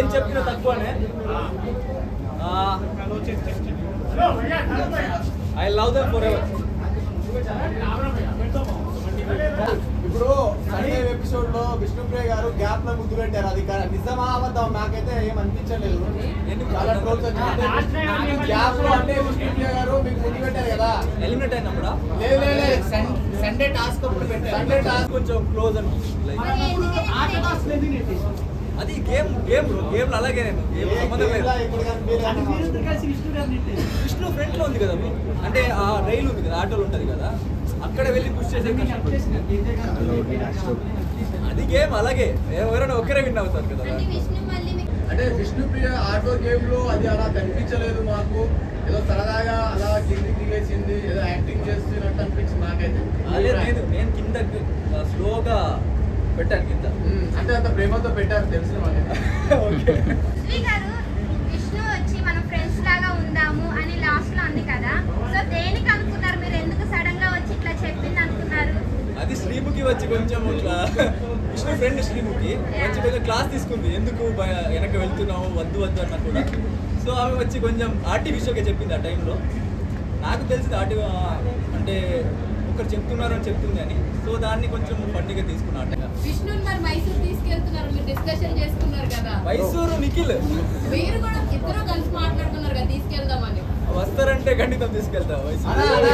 నేను చెప్పిన తక్కువనే. I love them for ever. ఇప్పుడు సండే ఎపిసోడ్ లో విష్ణుప్రియ గారు గ్యాప్ లో ముద్దు పెట్టారు. అది నిజమా అబద్ధం నాకైతే ఏం అనిపించలేదు. చాలా ట్రోల్స్ వచ్చింది గ్యాప్ లో. అంటే విష్ణుప్రియ గారు మీకు ముద్దు పెట్టారు కదా, ఎలిమినేట్ అయినప్పుడా? లేదు సండే టాస్క్ అప్పుడు పెట్టారు. సండే టాస్క్ కొంచెం క్లోజ్ అనిపిస్తుంది. అది గేమ్ గేమ్ అలాగే నేను గేమ్ సంబంధం లేదు. విష్ణు ఫ్రంట్ లో ఉంది కదా bro. అంటే ఆ రైలు ఉంది కదా, ఆటోలు ఉంటది కదా, అక్కడ వెళ్ళి పుష్ చేసే అది గేమ్ అలాగే. ఎవరైనా ఒక్కరే విన్ అవుతారు కదా. అంటే విష్ణుప్రియ ఆటో గేమ్ లో అది అలా కనిపించలేదు మాకు. ఏదో సరదాగా అలా కిందికి దిగేసింది, ఏదో యాక్టింగ్ చేస్తున్నట్టు అనిపించింది నాకైతే. అదే నేను కింద స్లోగా పెట్టాను కింద. అంటే అంత ప్రేమతో పెట్టారు తెలిసిన మాకైతే. విష్ణు వచ్చి మనం ఫ్రెండ్స్ లాగా ఉందాము అని లాస్ట్ లో అంది కదా, సో దేనికి అనుకున్నారు మీరు? ఎందుకు సడన్ గా వచ్చి ఇట్లా చెప్పింది అనుకున్నారు? అది శ్రీముఖి వచ్చి కొంచెం ఇట్లా విష్ణు ఫ్రెండ్ శ్రీముఖి వచ్చి కొంచెం క్లాస్ తీసుకుంది, ఎందుకు వెనక వెళ్తున్నావు వద్దు అన్న కూడా. సో ఆమె వచ్చి కొంచెం ఆర్టిఫిషియల్గా చెప్పింది ఆ టైంలో. నాకు తెలిసింది అంటే ఒకరు చెప్తున్నారు అని చెప్తుంది అని. సో దాన్ని కొంచెం ఫన్నీగా తీసుకున్నా. విష్ణు మరి మైసూర్ తీసుకెళ్తున్నారు, మీరు డిస్కషన్ చేసుకున్నారు కదా. మైసూరు నిఖిల్ మీరు కూడా ఇద్దరు కలిసి మాట్లాడుకున్నారు కదా తీసుకెళ్దామని. వస్తారంటే ఖండితం తీసుకెళ్తా మైసూరు.